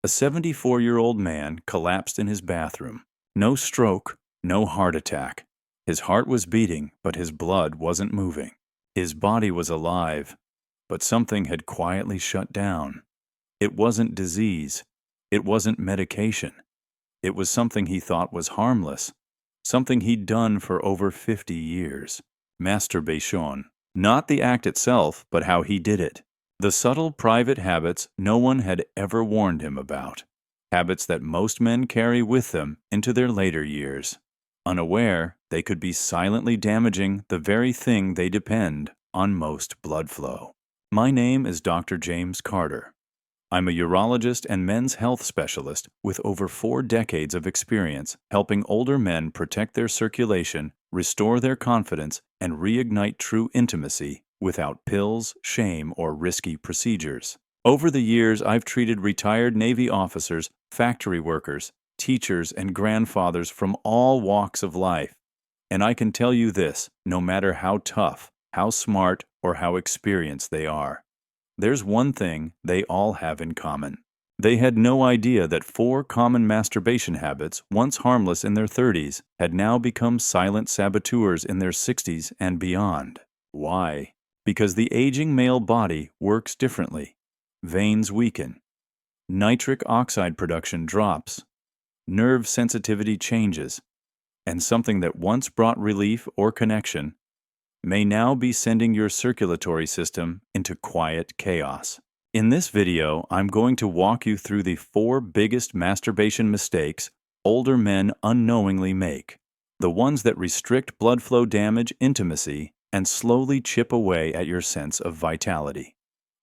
A 74-year-old man collapsed in his bathroom. No stroke, no heart attack. His heart was beating, but his blood wasn't moving. His body was alive, but something had quietly shut down. It wasn't disease. It wasn't medication. It was something he thought was harmless, something he'd done for over 50 years. Masturbation. Not the act itself, but how he did it. The subtle private habits no one had ever warned him about. Habits that most men carry with them into their later years. Unaware, they could be silently damaging the very thing they depend on most blood flow. My name is Dr. James Carter. I'm a urologist and men's health specialist with over 4 decades of experience helping older men protect their circulation, restore their confidence, and reignite true intimacy without pills, shame, or risky procedures. Over the years, I've treated retired Navy officers, factory workers, teachers, and grandfathers from all walks of life. And I can tell you this, no matter how tough, how smart, or how experienced they are, there's one thing they all have in common. They had no idea that 4 common masturbation habits, once harmless in their 30s, had now become silent saboteurs in their 60s and beyond. Why? Because the aging male body works differently. Veins weaken. Nitric oxide production drops. Nerve sensitivity changes. And something that once brought relief or connection may now be sending your circulatory system into quiet chaos. In this video, I'm going to walk you through the 4 biggest masturbation mistakes older men unknowingly make, the ones that restrict blood flow, damage intimacy, and slowly chip away at your sense of vitality.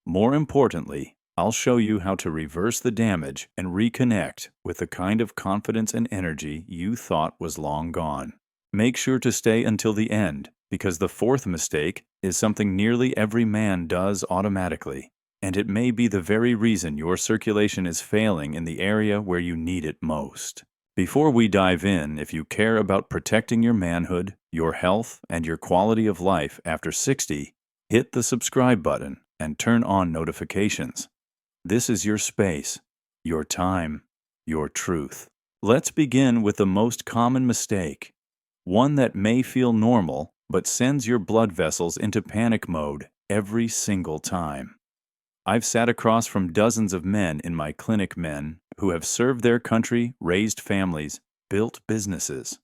More importantly, I'll show you how to reverse the damage and reconnect with the kind of confidence and energy you thought was long gone. Make sure to stay until the end, because the 4th mistake is something nearly every man does automatically, and it may be the very reason your circulation is failing in the area where you need it most. Before we dive in, if you care about protecting your manhood, your health, and your quality of life after 60, hit the subscribe button and turn on notifications. This is your space, your time, your truth. Let's begin with the most common mistake, one that may feel normal, but sends your blood vessels into panic mode every single time. I've sat across from dozens of men in my clinic, men who have served their country, raised families, built businesses.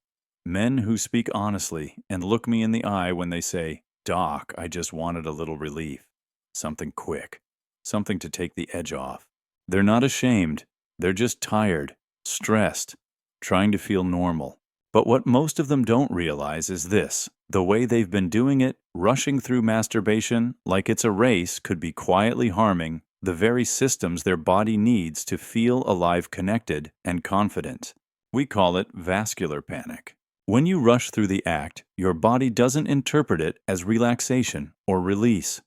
Men who speak honestly and look me in the eye when they say, "Doc, I just wanted a little relief. Something quick. Something to take the edge off." They're not ashamed. They're just tired, stressed, trying to feel normal. But what most of them don't realize is this: the way they've been doing it, rushing through masturbation like it's a race, could be quietly harming the very systems their body needs to feel alive, connected, and confident. We call it vascular panic. When you rush through the act, your body doesn't interpret it as relaxation or release.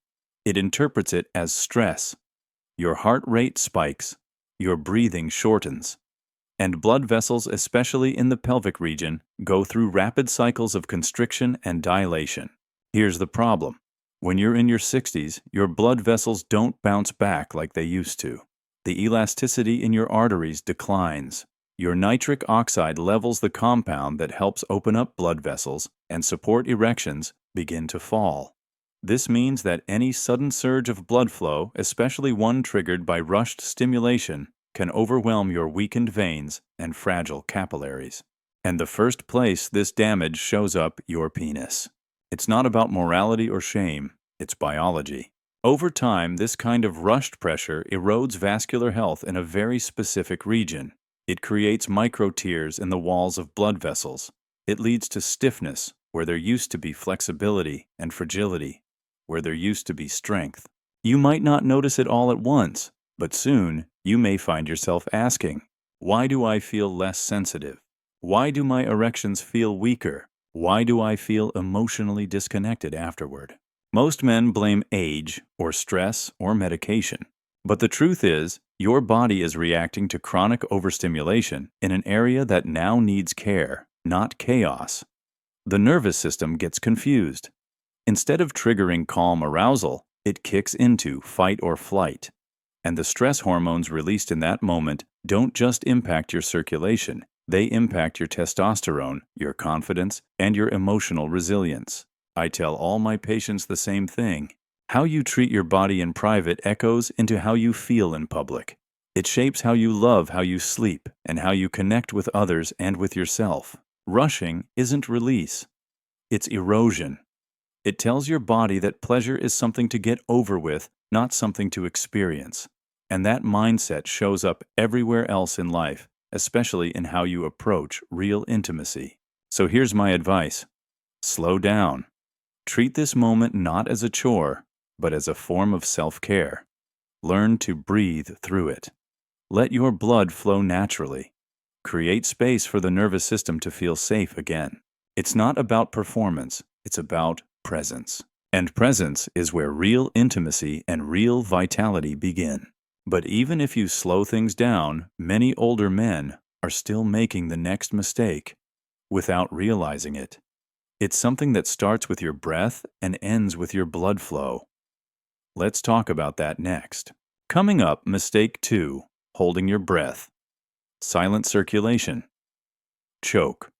It interprets it as stress. Your heart rate spikes, your breathing shortens, and blood vessels, especially in the pelvic region, go through rapid cycles of constriction and dilation. Here's the problem. When you're in your 60s, your blood vessels don't bounce back like they used to. The elasticity in your arteries declines. Your nitric oxide levels, the compound that helps open up blood vessels and support erections, begin to fall. This means that any sudden surge of blood flow, especially one triggered by rushed stimulation, can overwhelm your weakened veins and fragile capillaries. And the first place this damage shows up, your penis. It's not about morality or shame, it's biology. Over time, this kind of rushed pressure erodes vascular health in a very specific region. It creates microtears in the walls of blood vessels. It leads to stiffness, where there used to be flexibility, and fragility, where there used to be strength. You might not notice it all at once, but soon you may find yourself asking, why do I feel less sensitive? Why do my erections feel weaker? Why do I feel emotionally disconnected afterward? Most men blame age or stress or medication. But the truth is, your body is reacting to chronic overstimulation in an area that now needs care, not chaos. The nervous system gets confused. Instead of triggering calm arousal, it kicks into fight or flight. And the stress hormones released in that moment don't just impact your circulation, they impact your testosterone, your confidence, and your emotional resilience. I tell all my patients the same thing. How you treat your body in private echoes into how you feel in public. It shapes how you love, how you sleep, and how you connect with others and with yourself. Rushing isn't release. It's erosion. It tells your body that pleasure is something to get over with, not something to experience. And that mindset shows up everywhere else in life, especially in how you approach real intimacy. So here's my advice. Slow down. Treat this moment not as a chore, but as a form of self-care. Learn to breathe through it. Let your blood flow naturally. Create space for the nervous system to feel safe again. It's not about performance, it's about presence. And presence is where real intimacy and real vitality begin. But even if you slow things down, many older men are still making the next mistake without realizing it. It's something that starts with your breath and ends with your blood flow. Let's talk about that next. Coming up, mistake 2, holding your breath. Silent circulation. Choke.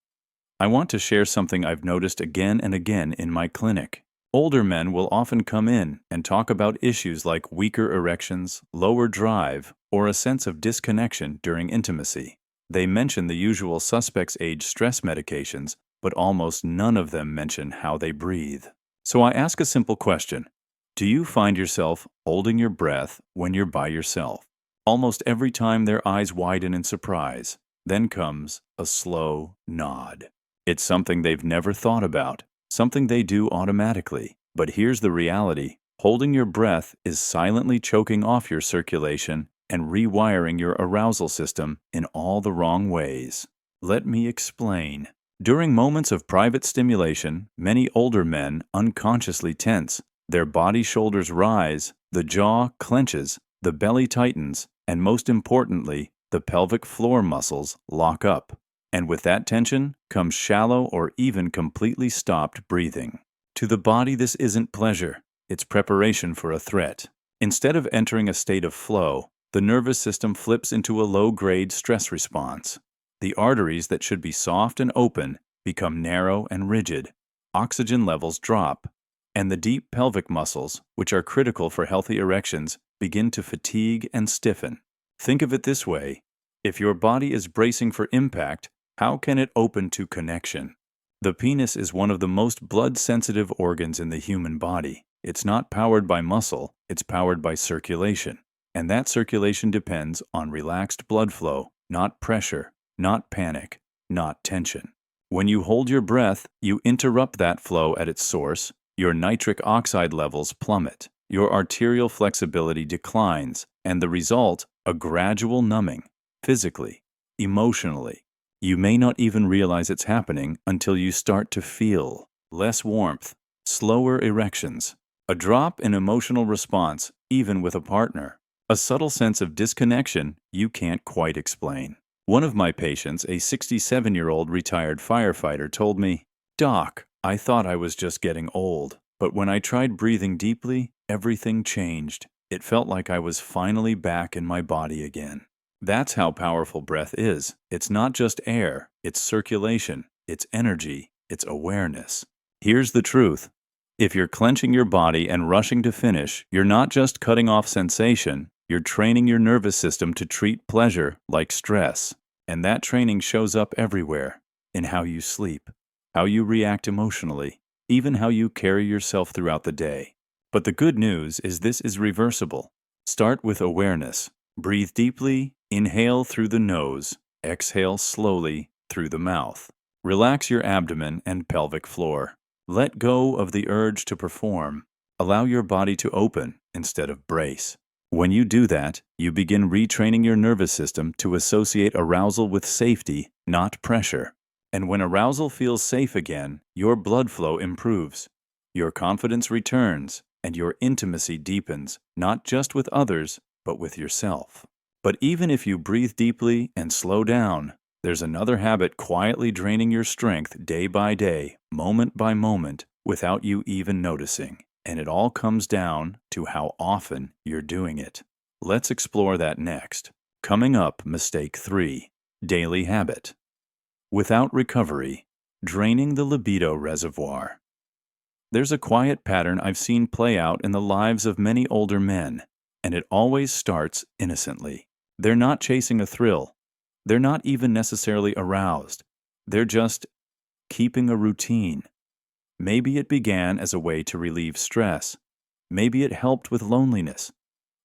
I want to share something I've noticed again and again in my clinic. Older men will often come in and talk about issues like weaker erections, lower drive, or a sense of disconnection during intimacy. They mention the usual suspects' age stress medications, but almost none of them mention how they breathe. So I ask a simple question. Do you find yourself holding your breath when you're by yourself? Almost every time their eyes widen in surprise, then comes a slow nod. It's something they've never thought about, something they do automatically. But here's the reality. Holding your breath is silently choking off your circulation and rewiring your arousal system in all the wrong ways. Let me explain. During moments of private stimulation, many older men unconsciously tense. Their body shoulders rise, the jaw clenches, the belly tightens, and most importantly, the pelvic floor muscles lock up. And with that tension comes shallow or even completely stopped breathing. To the body, this isn't pleasure. It's preparation for a threat. Instead of entering a state of flow, the nervous system flips into a low-grade stress response. The arteries that should be soft and open become narrow and rigid. Oxygen levels drop. And the deep pelvic muscles, which are critical for healthy erections, begin to fatigue and stiffen. Think of it this way. If your body is bracing for impact, how can it open to connection? The penis is one of the most blood-sensitive organs in the human body. It's not powered by muscle, it's powered by circulation. And that circulation depends on relaxed blood flow, not pressure, not panic, not tension. When you hold your breath, you interrupt that flow at its source. Your nitric oxide levels plummet, your arterial flexibility declines, and the result, a gradual numbing, physically, emotionally. You may not even realize it's happening until you start to feel less warmth, slower erections, a drop in emotional response, even with a partner, a subtle sense of disconnection you can't quite explain. One of my patients, a 67-year-old retired firefighter, told me, "Doc, I thought I was just getting old, but when I tried breathing deeply, everything changed. It felt like I was finally back in my body again." That's how powerful breath is. It's not just air, it's circulation, it's energy, it's awareness. Here's the truth. If you're clenching your body and rushing to finish, you're not just cutting off sensation, you're training your nervous system to treat pleasure like stress. And that training shows up everywhere, in how you sleep, how you react emotionally, even how you carry yourself throughout the day. But the good news is this is reversible. Start with awareness. Breathe deeply, inhale through the nose, exhale slowly through the mouth. Relax your abdomen and pelvic floor. Let go of the urge to perform. Allow your body to open instead of brace. When you do that, you begin retraining your nervous system to associate arousal with safety, not pressure. And when arousal feels safe again, your blood flow improves. Your confidence returns, and your intimacy deepens, not just with others, but with yourself. But even if you breathe deeply and slow down, there's another habit quietly draining your strength day by day, moment by moment, without you even noticing. And it all comes down to how often you're doing it. Let's explore that next. Coming up, mistake 3. Daily habit. Without recovery, draining the libido reservoir. There's a quiet pattern I've seen play out in the lives of many older men, and it always starts innocently. They're not chasing a thrill. They're not even necessarily aroused. They're just keeping a routine. Maybe it began as a way to relieve stress. Maybe it helped with loneliness.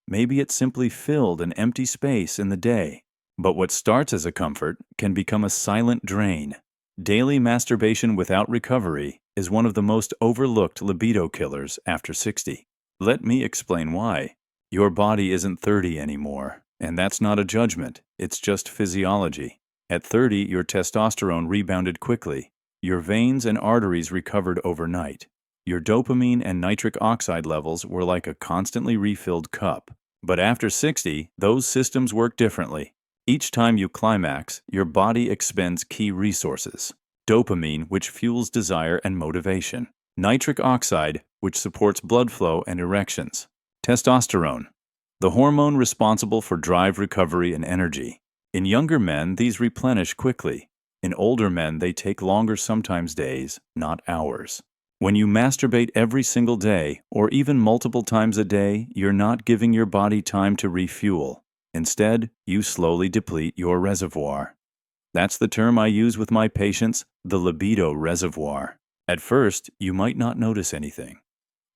Maybe it simply filled an empty space in the day. But what starts as a comfort can become a silent drain. Daily masturbation without recovery is one of the most overlooked libido killers after 60. Let me explain why. Your body isn't 30 anymore, and that's not a judgment, it's just physiology. At 30, your testosterone rebounded quickly. Your veins and arteries recovered overnight. Your dopamine and nitric oxide levels were like a constantly refilled cup. But after 60, those systems work differently. Each time you climax, your body expends key resources. Dopamine, which fuels desire and motivation. Nitric oxide, which supports blood flow and erections. Testosterone, the hormone responsible for drive, recovery, and energy. In younger men, these replenish quickly. In older men, they take longer, sometimes days, not hours. When you masturbate every single day, or even multiple times a day, you're not giving your body time to refuel. Instead, you slowly deplete your reservoir. That's the term I use with my patients, the libido reservoir. At first, you might not notice anything.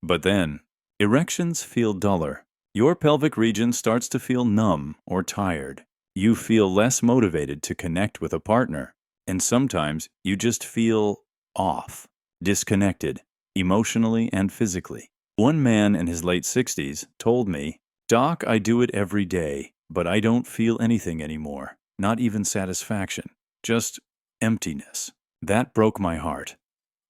But then, erections feel duller. Your pelvic region starts to feel numb or tired. You feel less motivated to connect with a partner. And sometimes you just feel off, disconnected, emotionally and physically. One man in his late 60s told me, "Doc, I do it every day, but I don't feel anything anymore, not even satisfaction, just emptiness." That broke my heart,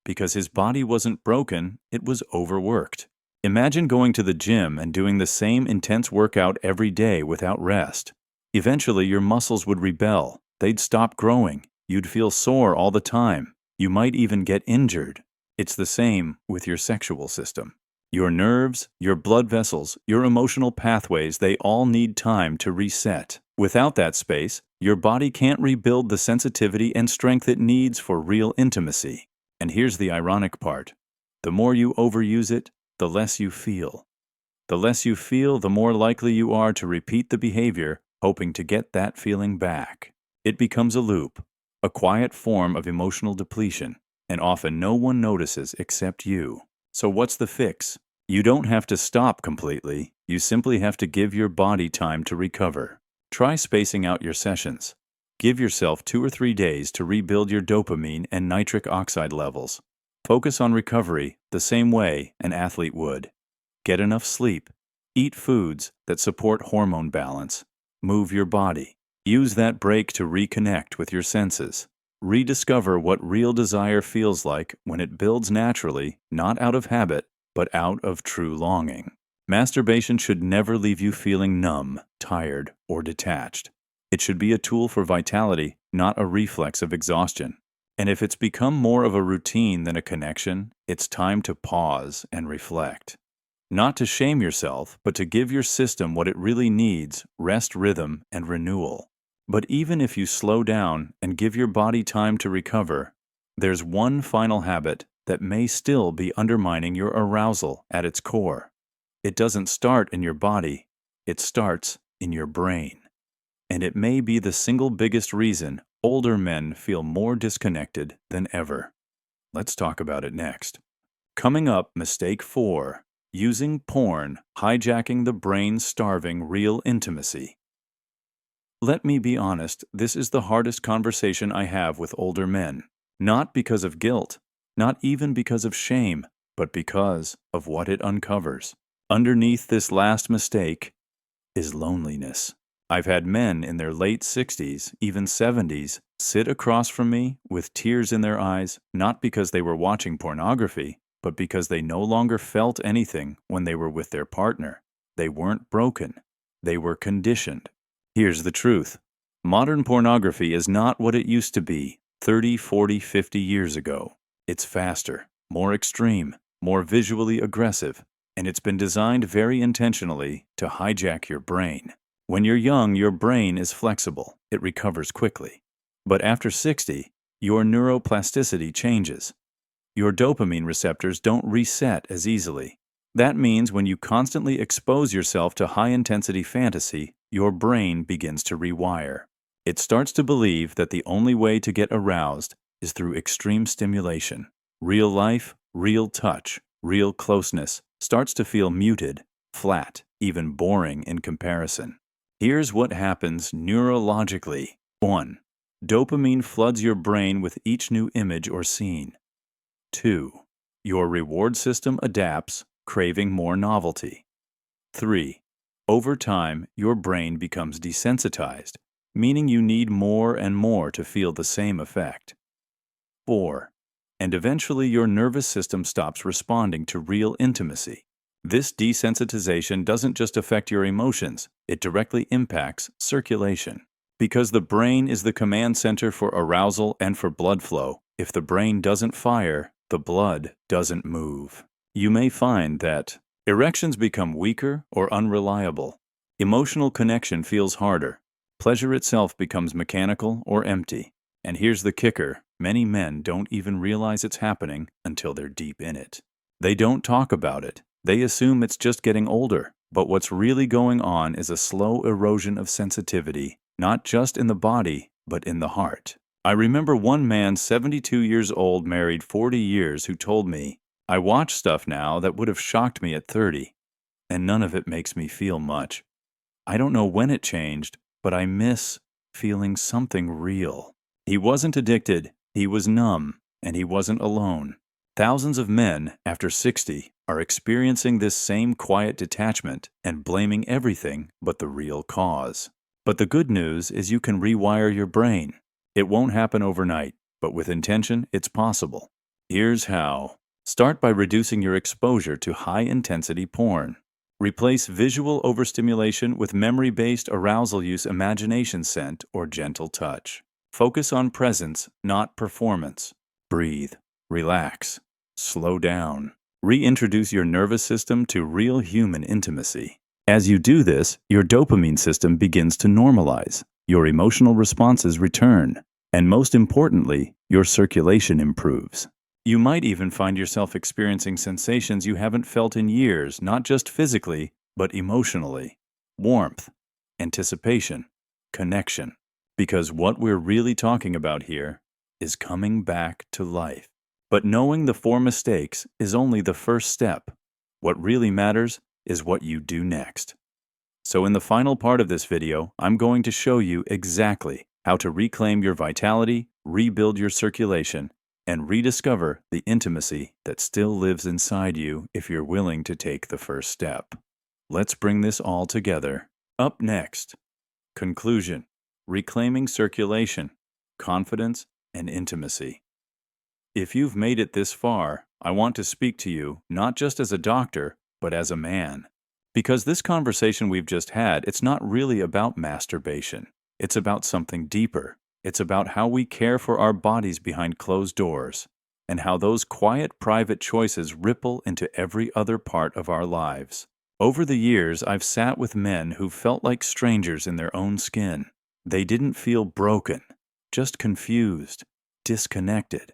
because his body wasn't broken, it was overworked. Imagine going to the gym and doing the same intense workout every day without rest. Eventually, your muscles would rebel. They'd stop growing. You'd feel sore all the time. You might even get injured. It's the same with your sexual system. Your nerves, your blood vessels, your emotional pathways, they all need time to reset. Without that space, your body can't rebuild the sensitivity and strength it needs for real intimacy. And here's the ironic part. The more you overuse it, the less you feel. The less you feel, the more likely you are to repeat the behavior, hoping to get that feeling back. It becomes a loop, a quiet form of emotional depletion, and often no one notices except you. So what's the fix? You don't have to stop completely. You simply have to give your body time to recover. Try spacing out your sessions. Give yourself 2 or 3 days to rebuild your dopamine and nitric oxide levels. Focus on recovery the same way an athlete would. Get enough sleep. Eat foods that support hormone balance. Move your body. Use that break to reconnect with your senses. Rediscover what real desire feels like when it builds naturally, not out of habit, but out of true longing. Masturbation should never leave you feeling numb, tired, or detached. It should be a tool for vitality, not a reflex of exhaustion. And if it's become more of a routine than a connection, it's time to pause and reflect. Not to shame yourself, but to give your system what it really needs: rest, rhythm, and renewal. But even if you slow down and give your body time to recover, there's one final habit that may still be undermining your arousal at its core. It doesn't start in your body, it starts in your brain. And it may be the single biggest reason older men feel more disconnected than ever. Let's talk about it next. Coming up, mistake 4. Using porn, hijacking the brain, starving real intimacy. Let me be honest, this is the hardest conversation I have with older men. Not because of guilt, not even because of shame, but because of what it uncovers. Underneath this last mistake is loneliness. I've had men in their late 60s, even 70s, sit across from me with tears in their eyes, not because they were watching pornography, but because they no longer felt anything when they were with their partner. They weren't broken. They were conditioned. Here's the truth. Modern pornography is not what it used to be 30, 40, 50 years ago. It's faster, more extreme, more visually aggressive, and it's been designed very intentionally to hijack your brain. When you're young, your brain is flexible. It recovers quickly. But after 60, your neuroplasticity changes. Your dopamine receptors don't reset as easily. That means when you constantly expose yourself to high-intensity fantasy, your brain begins to rewire. It starts to believe that the only way to get aroused is through extreme stimulation. Real life, real touch, real closeness starts to feel muted, flat, even boring in comparison. Here's what happens neurologically. 1. Dopamine floods your brain with each new image or scene. 2. Your reward system adapts, craving more novelty. 3. Over time, your brain becomes desensitized, meaning you need more and more to feel the same effect. 4. And eventually your nervous system stops responding to real intimacy. This desensitization doesn't just affect your emotions, it directly impacts circulation. Because the brain is the command center for arousal and for blood flow, if the brain doesn't fire, the blood doesn't move. You may find that erections become weaker or unreliable. Emotional connection feels harder. Pleasure itself becomes mechanical or empty. And here's the kicker, many men don't even realize it's happening until they're deep in it. They don't talk about it. They assume it's just getting older. But what's really going on is a slow erosion of sensitivity, not just in the body, but in the heart. I remember one man 72 years old, married 40 years, who told me, "I watch stuff now that would have shocked me at 30, and none of it makes me feel much. I don't know when it changed, but I miss feeling something real." He wasn't addicted, he was numb, and he wasn't alone. Thousands of men, after 60, are experiencing this same quiet detachment and blaming everything but the real cause. But the good news is you can rewire your brain. It won't happen overnight, but with intention, it's possible. Here's how. Start by reducing your exposure to high-intensity porn. Replace visual overstimulation with memory-based arousal. Use imagination scent or gentle touch. Focus on presence, not performance. Breathe. Relax. Slow down. Reintroduce your nervous system to real human intimacy. As you do this, your dopamine system begins to normalize. Your emotional responses return. And most importantly, your circulation improves. You might even find yourself experiencing sensations you haven't felt in years, not just physically, but emotionally. Warmth, anticipation, connection. Because what we're really talking about here is coming back to life. But knowing the 4 mistakes is only the first step. What really matters is what you do next. So in the final part of this video, I'm going to show you exactly how to reclaim your vitality, rebuild your circulation, and rediscover the intimacy that still lives inside you if you're willing to take the first step. Let's bring this all together. Up next, conclusion, reclaiming circulation, confidence, and intimacy. If you've made it this far, I want to speak to you not just as a doctor, but as a man. Because this conversation we've just had, it's not really about masturbation. It's about something deeper. It's about how we care for our bodies behind closed doors, and how those quiet, private choices ripple into every other part of our lives. Over the years, I've sat with men who felt like strangers in their own skin. They didn't feel broken, just confused, disconnected.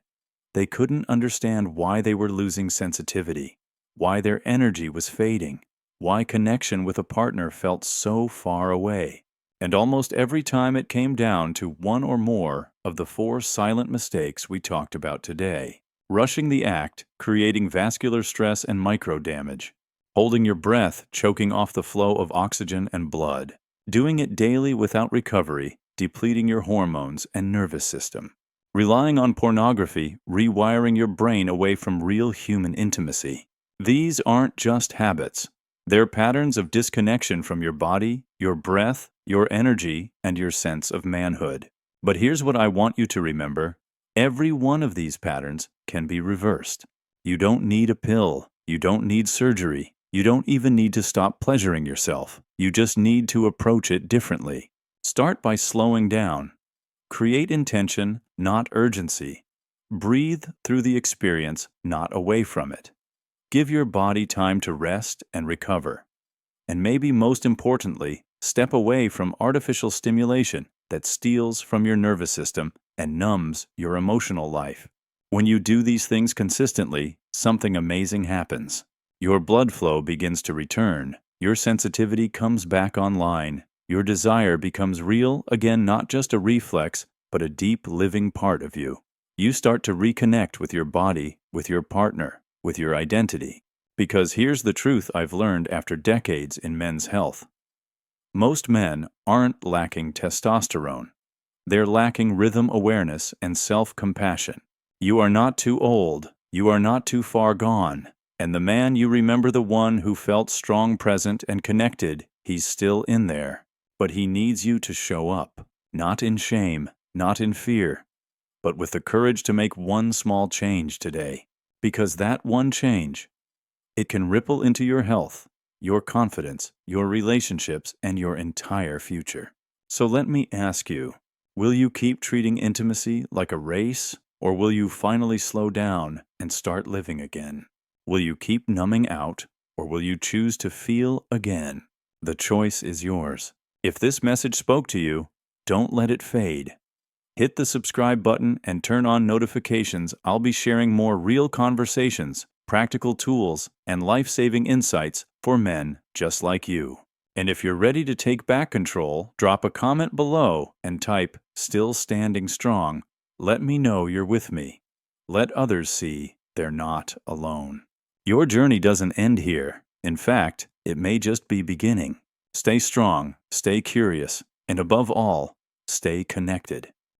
They couldn't understand why they were losing sensitivity, why their energy was fading, why connection with a partner felt so far away. And almost every time it came down to one or more of the 4 silent mistakes we talked about today. Rushing the act, creating vascular stress and micro damage. Holding your breath, choking off the flow of oxygen and blood. Doing it daily without recovery, depleting your hormones and nervous system. Relying on pornography, rewiring your brain away from real human intimacy. These aren't just habits. They're patterns of disconnection from your body, your breath, your energy, and your sense of manhood. But here's what I want you to remember. Every one of these patterns can be reversed. You don't need a pill. You don't need surgery. You don't even need to stop pleasuring yourself. You just need to approach it differently. Start by slowing down. Create intention, not urgency. Breathe through the experience, not away from it. Give your body time to rest and recover. And maybe most importantly, Step away from artificial stimulation that steals from your nervous system and numbs your emotional life. When you do these things consistently, something amazing happens. Your blood flow begins to return. Your sensitivity comes back online. Your desire becomes real again, not just a reflex, but a deep living part of you. You start to reconnect with your body, with your partner, with your identity. Because here's the truth I've learned after decades in men's health. Most men aren't lacking testosterone. They're lacking rhythm awareness and self-compassion. You are not too old. You are not too far gone. And the man you remember, the one who felt strong, present, and connected, he's still in there. But he needs you to show up, not in shame, not in fear, but with the courage to make one small change today. Because that one change, it can ripple into your health, your confidence, your relationships, and your entire future. So let me ask you, will you keep treating intimacy like a race, or will you finally slow down and start living again? Will you keep numbing out, or will you choose to feel again? The choice is yours. If this message spoke to you, don't let it fade. Hit the subscribe button and turn on notifications. I'll be sharing more real conversations, practical tools, and life-saving insights for men just like you. And if you're ready to take back control, drop a comment below and type "Still Standing Strong." Let me know you're with me. Let others see they're not alone. Your journey doesn't end here. In fact, it may just be beginning. Stay strong, stay curious, and above all, stay connected.